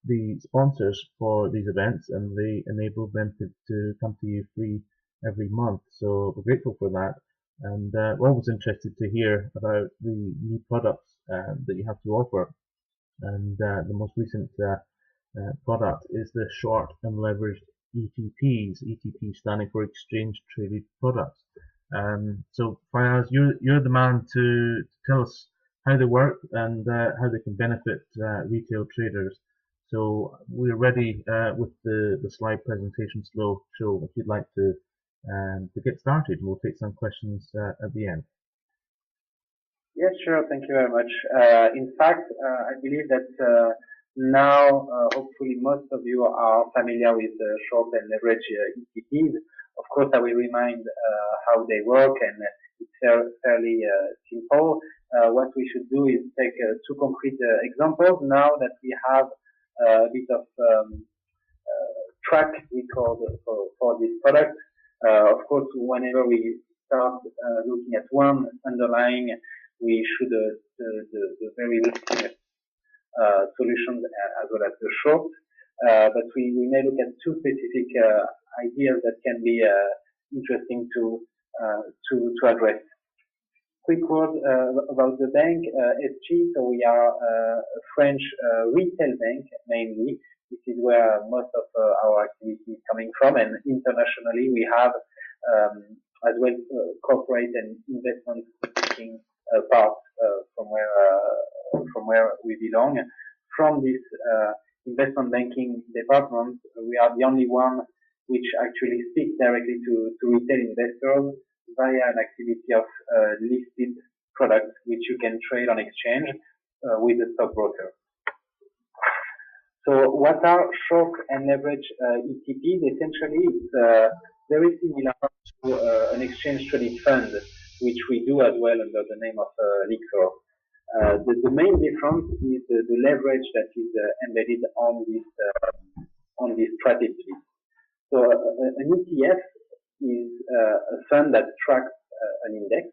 the sponsors for these events, and they enable them to come to you free every month. So we're grateful for that. And we're always interested to hear about the new products that you have to offer. And the most recent product is the short and leveraged ETPs, ETP standing for Exchange Traded Products. So Fayaz, you're the man to tell us how they work and how they can benefit retail traders. So we're ready with the slide presentation show if you'd like to get started. We'll take some questions at the end. Yes, sure. Thank you very much. In fact, I believe that now, hopefully, most of you are familiar with short and leverage ETPs. Of course, I will remind how they work, and it's fairly simple. What we should do is take two concrete examples now that we have a bit of track record for this product. Of course, whenever we start looking at one underlying, we should the very listing solutions as well as the short. But we may look at two specific ideas that can be interesting to address. Quick word about the bank, SG. So we are a French retail bank mainly. This is where most of our activity is coming from, and internationally we have as well corporate and investment banking part from where we belong. From this investment banking department, we are the only one which actually speaks directly to retail investors via an activity of listed products which you can trade on exchange with a stockbroker. So what are short and leverage ETPs? Essentially, it's very similar to an exchange traded fund, which we do as well under the name of Lixor. The main difference is the leverage that is embedded on this strategy. So an ETF is a fund that tracks an index,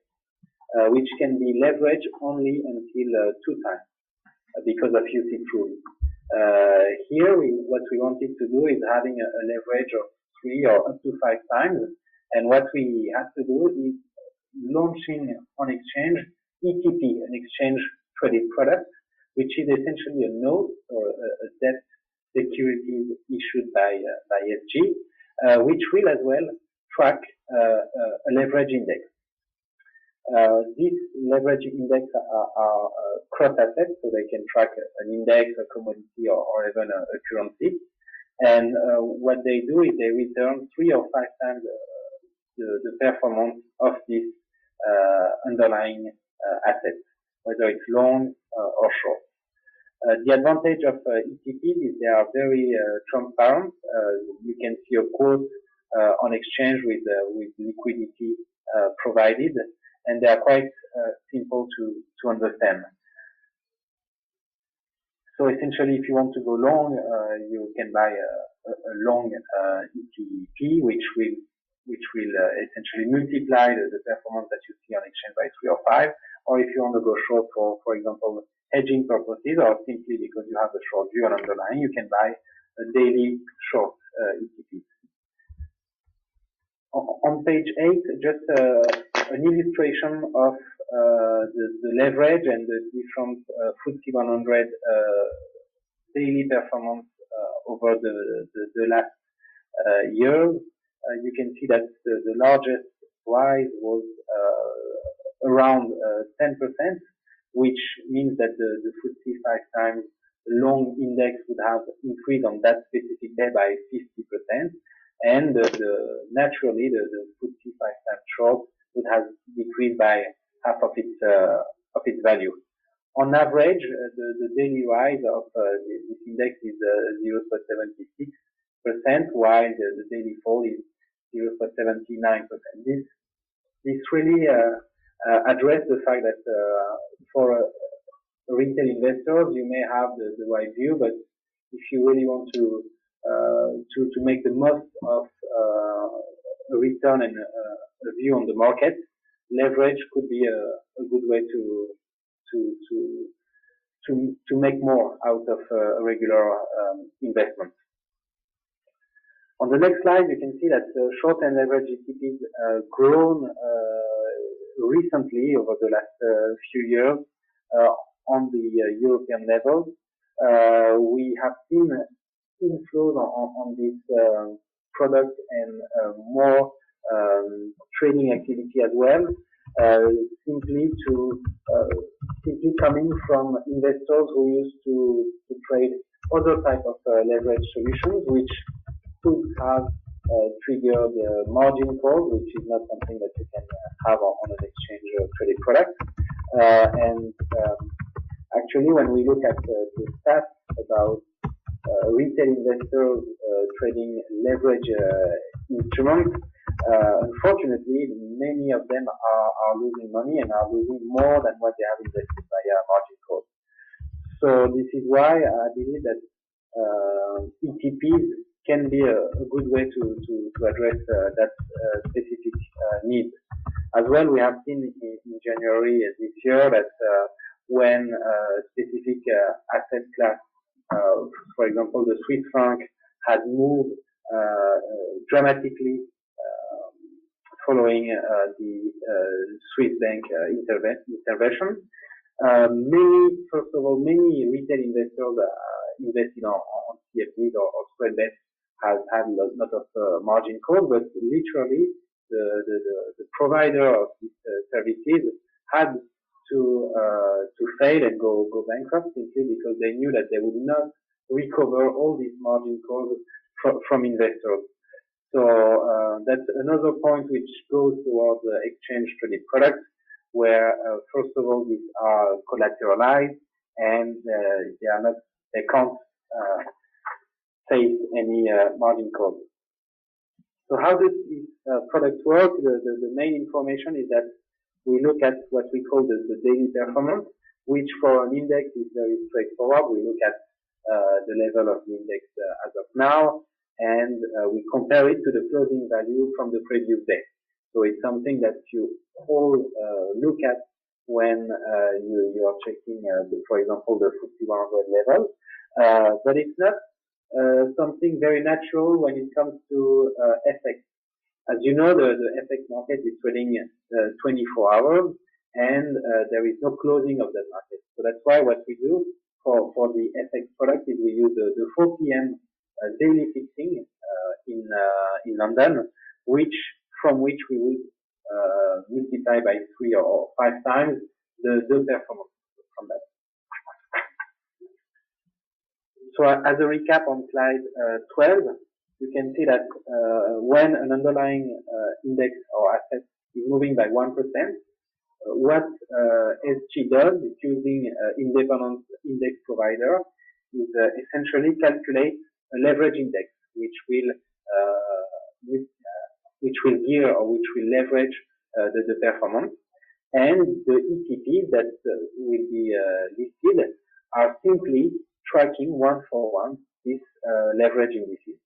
which can be leveraged only until 2 times because of UCITS rules. Here, what we wanted to do is having a leverage of 3 or up to 5 times, and what we had to do is launching on exchange ETP, an exchange traded product, which is essentially a note or a debt securities issued by SG, which will as well track a leverage index. These leverage index are cross assets, so they can track an index, a commodity, or even a currency. And what they do is they return 3 or 5 times the performance of this underlying assets, whether it's long or short. The advantage of ETPs is they are very transparent. You can see a quote on exchange with liquidity provided, and they are quite simple to understand. So essentially, if you want to go long, you can buy a long ETP, which will essentially multiply the performance that you see on exchange by 3 or 5. Or if you want to go short for example, hedging purposes, or simply because you have a short view on underlying, you can buy a daily short ETP. On page 8, just an illustration of the leverage and the different FTSE 100 daily performance over the last years. You can see that the largest rise was around 10%, which means that the FTSE 5 times long index would have increased on that specific day by 50%, and naturally the FTSE 5 times short would have decreased by half of its value. On average, the daily rise of this index is 0.76%, while the daily fall is 0.79%. This really address the fact that for retail investors, you may have the right view, but if you really want to make the most of a return and a view on the market, leverage could be a good way to to make more out of a regular investment. On the next slide, you can see that short and leverage ETPs grown recently over the last few years on the European level. We have seen inflows on this product and more trading activity as well, simply coming from investors who used to trade other type of leverage solutions, which could have triggered margin calls, which is not something that you can have on an exchange traded product. Actually, when we look at the stats about retail investors trading leverage instruments, unfortunately, many of them are losing money and are losing more than what they have invested via margin calls. So this is why I believe that ETPs can be a good way to address that specific need. As well, we have seen in January this year that when specific asset class, for example, the Swiss franc, has moved dramatically following the Swiss bank intervention. Many retail investors invested on CFDs or spread bets has had a lot of margin calls, but literally the provider of these services had to fail and go bankrupt simply because they knew that they would not recover all these margin calls from investors. So that's another point which goes towards exchange traded products, where first of all these are collateralized and they can't face any margin calls. So how does this product work? The main information is that we look at what we call the daily performance, which for an index is very straightforward. We look at the level of the index as of now, and we compare it to the closing value from the previous day. So it's something that you all look at when you are checking, for example, the FTSE 100 level. But it's not something very natural when it comes to FX. As you know, the FX market is trading 24 hours, and there is no closing of that market. So that's why what we do for the FX product is we use the 4 p.m. Daily fixing in London, from which we would multiply by 3 or 5 times the performance from that. So as a recap on slide 12, you can see that when an underlying index or asset is moving by 1%, what SG does is using independent index provider is essentially calculate a leverage index, which will gear or which will leverage the performance, and the ETPs that will be listed are simply tracking one for one this leverage indices.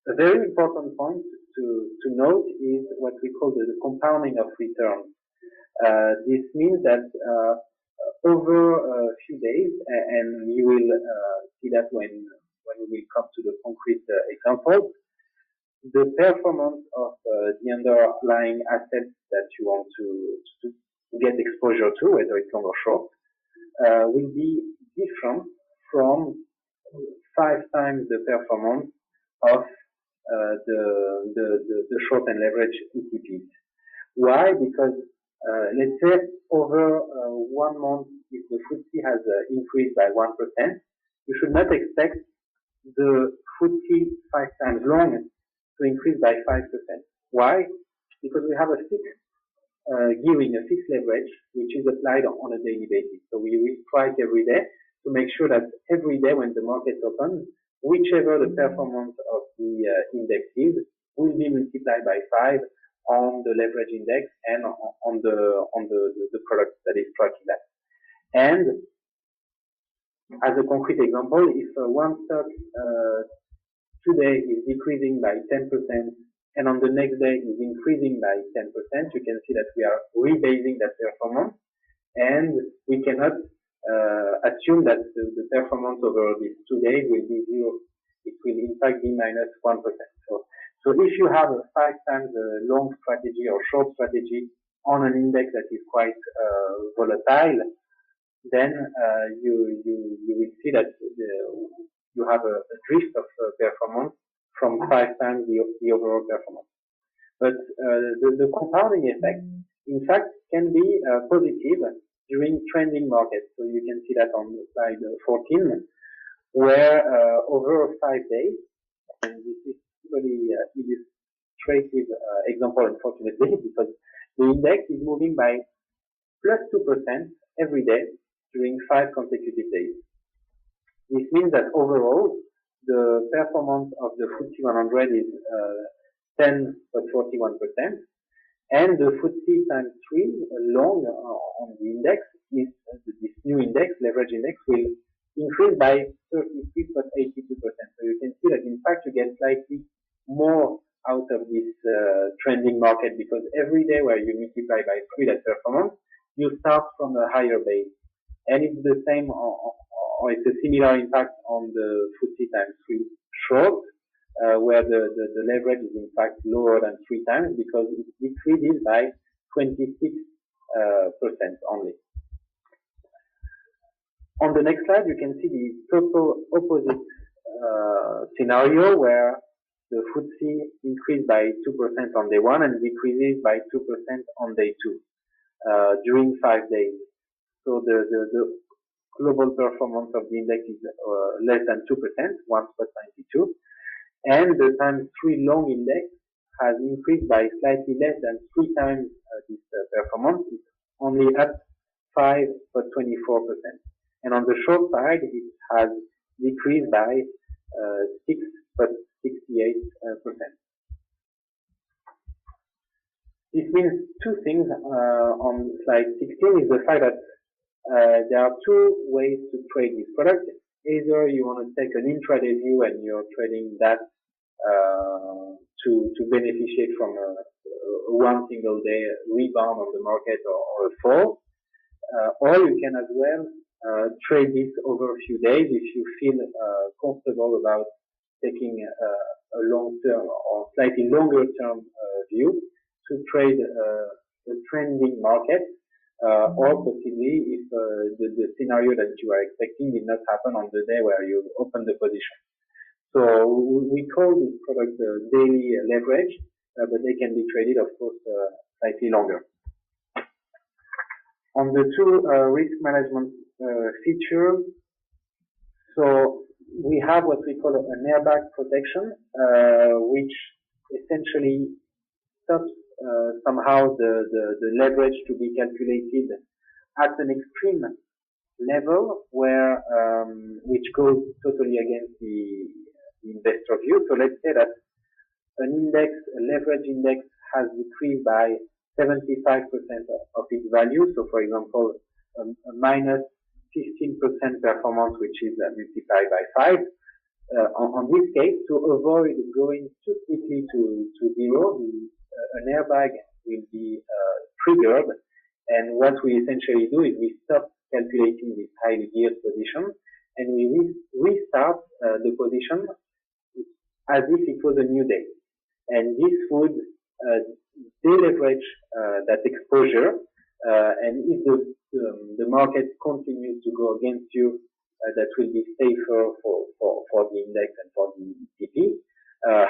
A very important point to note is what we call the compounding of returns. This means that over a few days, and you will see that when we will come to the concrete examples, the performance of the underlying assets that you want to get exposure to, whether it's long or short, will be different from 5 times the performance of the short and leverage ETPs. Why? Because let's say over 1 month, if the FTSE has increased by 1%, you should not expect the FTSE 5 times long to increase by 5%. Why? Because we have a fixed gearing, a fixed leverage, which is applied on a daily basis. So we strike every day to make sure that every day when the market opens, whichever the performance of the index is, will be multiplied by 5 on the leverage index and on the product that is tracking that. And as a concrete example, if one stock today is decreasing by 10% and on the next day is increasing by 10%, you can see that we are rebasing that performance, and we cannot assume that the performance over these 2 days will be zero. It will in fact be minus 1%. So if you have a 5 times long strategy or short strategy on an index that is quite volatile, then you will see that you have a drift of performance from 5 times the overall performance. But the compounding effect, in fact, can be positive during trending markets. So you can see that on slide 14, where over 5 days, and this is really illustrative example, unfortunately, because the index is moving by plus 2% every day during 5 consecutive days. This means that overall, the performance of the FTSE 100 is 10.41%, and the FTSE times 3 long on the index is this new index, leverage index, will increase by 33.82%. So you can see that in fact you get slightly more out of this trending market, because every day where you multiply by 3 that performance, you start from a higher base. And it's the same, or it's a similar impact on the FTSE times 3 short, where the leverage is in fact lower than 3 times, because it decreases by 26% only. On the next slide, you can see the total opposite scenario, where the FTSE increased by 2% on day 1 and decreases by 2% on day 2 during 5 days. So the global performance of the index is less than 2%, 1.92, and the times 3 long index has increased by slightly less than 3 times this performance. It's only at 5.24%. And on the short side, it has decreased by 6.68%. This means 2 things on slide 16 is the fact that there are 2 ways to trade this product. Either you want to take an intraday view and you're trading that to beneficiate from a one single day rebound on the market or a fall, or you can as well trade this over a few days if you feel comfortable about taking a long-term or slightly longer-term view to trade a trending market, or possibly if the scenario that you are expecting did not happen on the day where you open the position. So we call this product daily leverage, but they can be traded, of course, slightly longer. On the 2 risk management features, so we have what we call an airbag protection, which essentially stops somehow the leverage to be calculated at an extreme level, where which goes totally against the investor view. So let's say that an index, a leverage index, has decreased by 75% of its value. So for example, a minus 15% performance, which is multiplied by 5. On this case, to avoid going too quickly to zero, an airbag will be triggered, and what we essentially do is we stop calculating this highly geared position, and we restart the position as if it was a new day. And this would deleverage that exposure, and if the market continues to go against you, that will be safer for the index and for the ETP.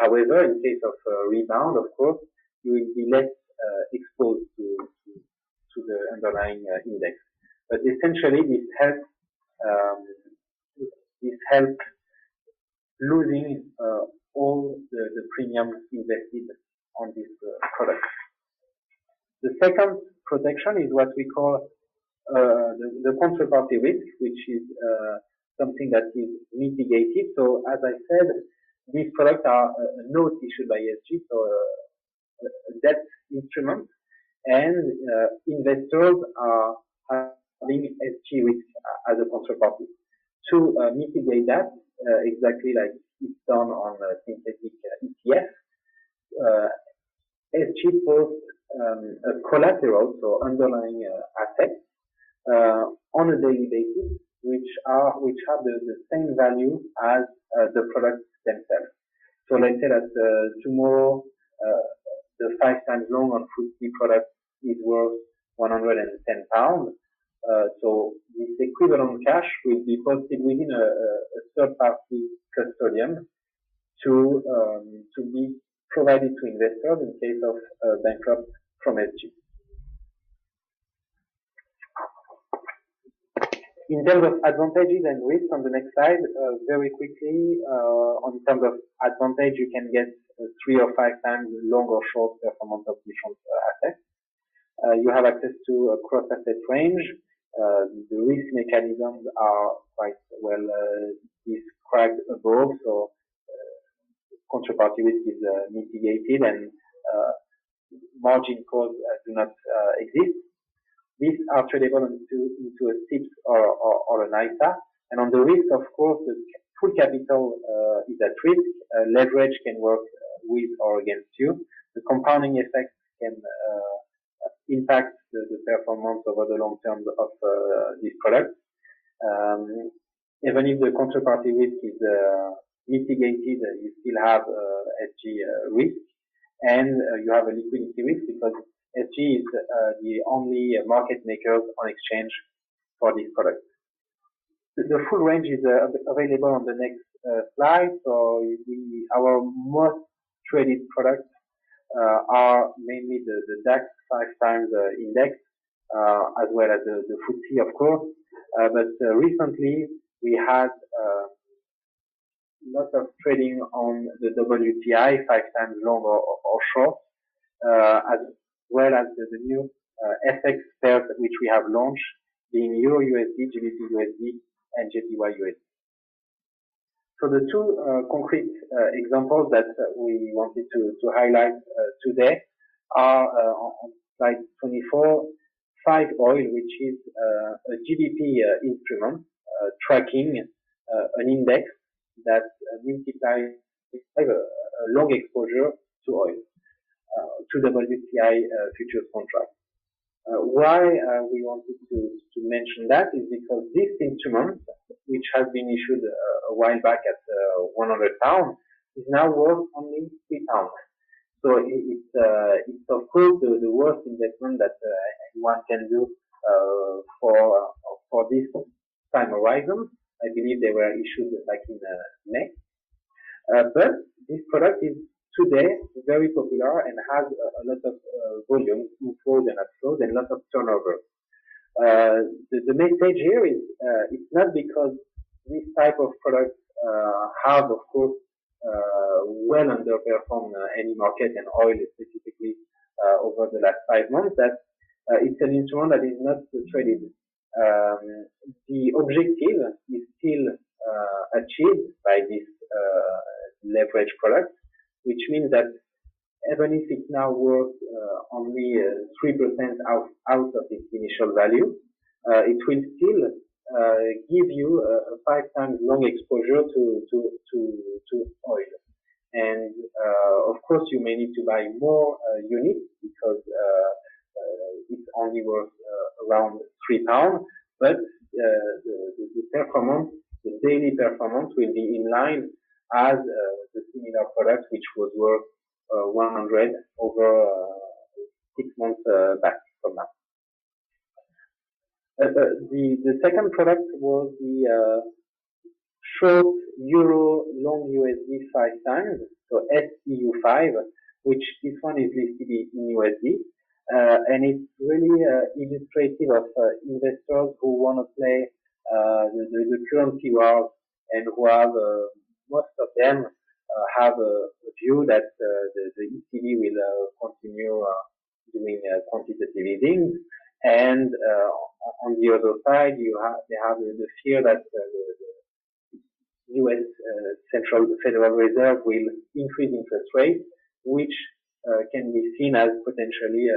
However, in case of rebound, of course, you will be less exposed to the underlying index. But essentially, this helps losing all the premium invested on this product. The second protection is what we call the counterparty risk, which is something that is mitigated. So as I said, these products are notes issued by ESG, so a debt instrument, and investors are having ESG risk as a counterparty. To mitigate that, exactly like it's done on synthetic ETF, ESG posts a collateral, so underlying assets, on a daily basis, which have the same value as the products themselves. So let's say that tomorrow the 5 times long on food product is worth 110 pounds. So this equivalent cash will be posted within a third-party custodian to be provided to investors in case of bankrupt from SG. In terms of advantages and risks on the next slide, very quickly, on terms of advantage, you can get 3 or 5 times long or short performance of different assets. You have access to a cross-asset range. The risk mechanisms are quite well described above, so counterparty risk is mitigated and margin calls do not exist. These are tradable into a SIPS or an ISA. And on the risk, of course, the full capital is at risk. Leverage can work with or against you. The compounding effect can impact the performance over the long term of this product. Even if the counterparty risk is mitigated, you still have SG risk, and you have a liquidity risk because SG is the only market maker on exchange for this product. The full range is available on the next slide. So our most traded products are mainly the DAX 5 times index, as well as the FTSE, of course. But recently we had lots of trading on the WTI 5 times long or short, as well as the new FX pairs which we have launched, being Euro USD, GBP USD, and JPY USD. So the two concrete examples that we wanted to highlight today are on slide 24, 5 Oil, which is a GBP instrument tracking an index that multiplies a long exposure to oil, to WTI futures contract. Why we wanted to mention that is because this instrument, which has been issued a while back at 100 pounds, is now worth only 3 pounds. So it's of course the worst investment that anyone can do for this time horizon. I believe they were issued like in May. But this product is today very popular and has a lot of volume, inflows and outflows, and lots of turnover. The message here is it's not because this type of products have, of course, well underperformed any market and oil specifically over the last 5 months that it's an instrument that is not traded. The objective is still achieved by this leverage product, which means that even if it's now worth only 3% out of its initial value, it will still give you a 5 times long exposure to oil. And of course, you may need to buy more units because it's only worth around 3 pounds, but the performance, the daily performance will be in line as the similar product, which was worth 100 over 6 months back from now. The second product was the short Euro long USD 5 times, so SEU5, which this one is listed in USD. And it's really illustrative of investors who want to play the currency wars and who have, most of them have a view that the ECB will continue doing quantitative easing. And on the other side, they have the fear that the US Federal Reserve will increase interest rates, which can be seen as potentially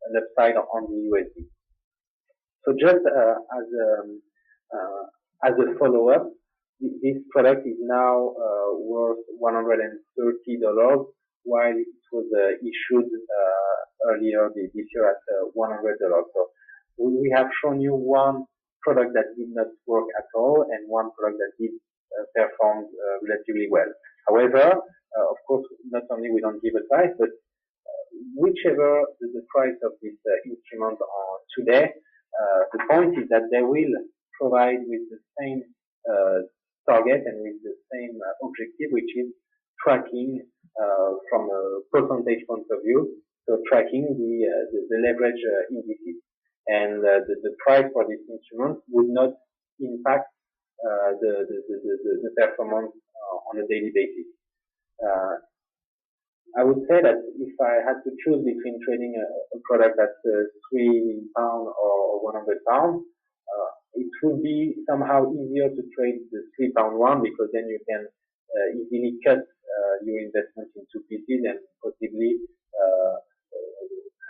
an upside on the USD. So just as a follow-up, this product is now worth $130, while it was issued earlier this year at $100. So We have shown you one product that did not work at all and one product that did perform relatively well. However, of course, not only we don't give advice, but whichever the price of this instrument are today, the point is that they will provide with the same target and with the same objective, which is tracking from a percentage point of view, so tracking the leverage indices. And the price for this instrument would not impact the performance on a daily basis. I would say that if I had to choose between trading a product at £3 or £100, it would be somehow easier to trade the £3 one because then you can easily cut your investment into pieces and possibly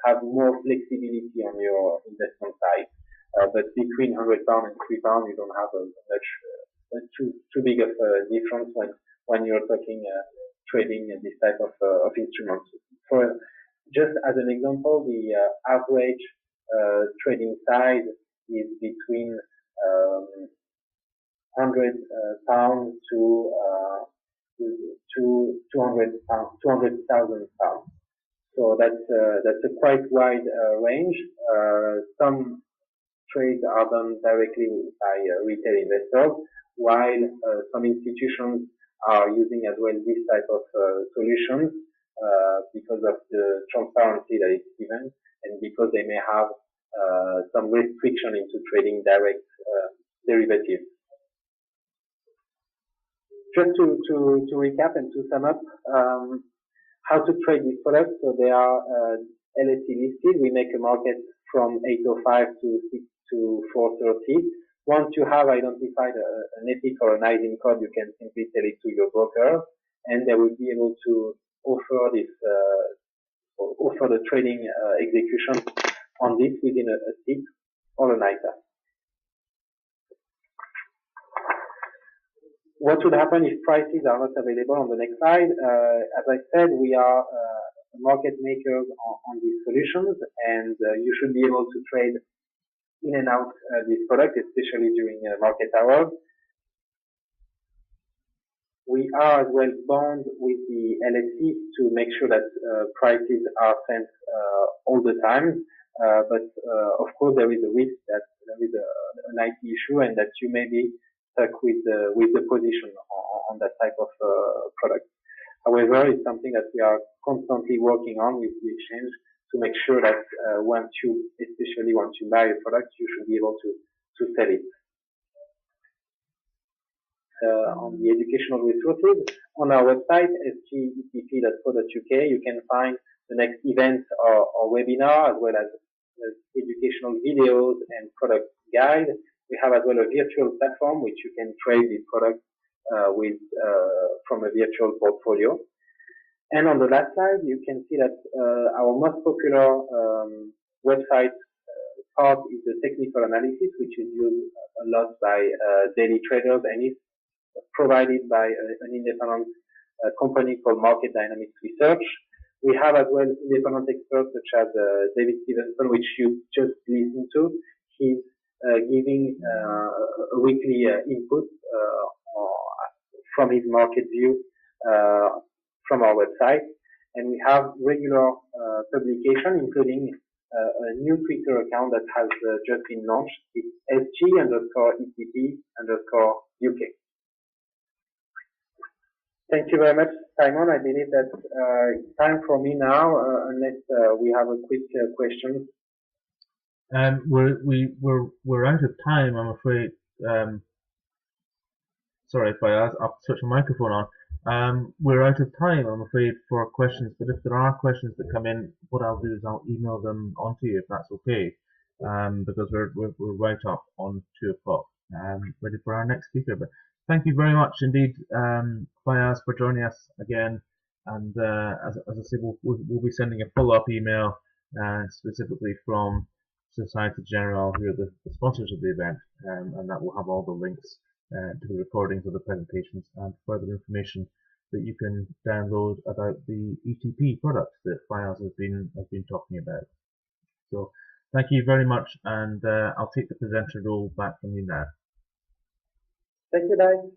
have more flexibility on your investment side. But between £100 and £3, you don't have a much too big of a difference when you're talking trading this type of instruments. For just as an example, the average trading size is between £100 to £200,000. So that's a quite wide range. Some trades are done directly by retail investors, while some institutions are using as well this type of solutions because of the transparency that is given and because they may have some restriction into trading direct derivatives. Just to recap and to sum up, how to trade these products. So they are LSE listed. We make a market from 8:05 to 4:30. Once you have identified an ETP or an ISIN code, you can simply tell it to your broker, and they will be able to offer this offer the trading execution on this within a tick or an ISA. What would happen if prices are not available on the next slide? As I said, we are market makers on these solutions, and you should be able to trade in and out this product, especially during market hours. We are as well bound with the LSE to make sure that prices are sent all the time. But of course, there is a risk that there is an IT issue and that you may be stuck with the position on that type of product. However, it's something that we are constantly working on with the exchange to make sure that especially once you buy a product, you should be able to sell it. On the educational resources, on our website, sgetp.co.uk, you can find the next events or webinar, as well as educational videos and product guide. We have as well a virtual platform which you can trade these products with from a virtual portfolio. And on the last slide, you can see that our most popular website part is the technical analysis, which is used a lot by daily traders and is provided by an independent company called Market Dynamics Research. We have as well independent experts such as David Stevenson, which you just listened to. He's giving a weekly input from his market view from our website. And we have regular publication, including a new Twitter account that has just been launched. It's SG_ETP_UK. Thank you very much, Simon. I believe that it's time for me now, unless we have a quick question. We're out of time, I'm afraid. Sorry, Fayaz, I'll switch the microphone on. We're out of time, I'm afraid, for questions. But if there are questions that come in, what I'll do is I'll email them onto you if that's okay. Because we're right up on 2 o'clock, ready for our next speaker. But thank you very much indeed, Fayaz, for joining us again. And as I say, we'll be sending a follow-up email specifically from Societe Generale, who are the sponsors of the event, and that will have all the links to the recordings of the presentations and further information that you can download about the ETP product that Fayaz has been talking about. So Thank you very much, and I'll take the presenter role back from you now. Thank you, guys.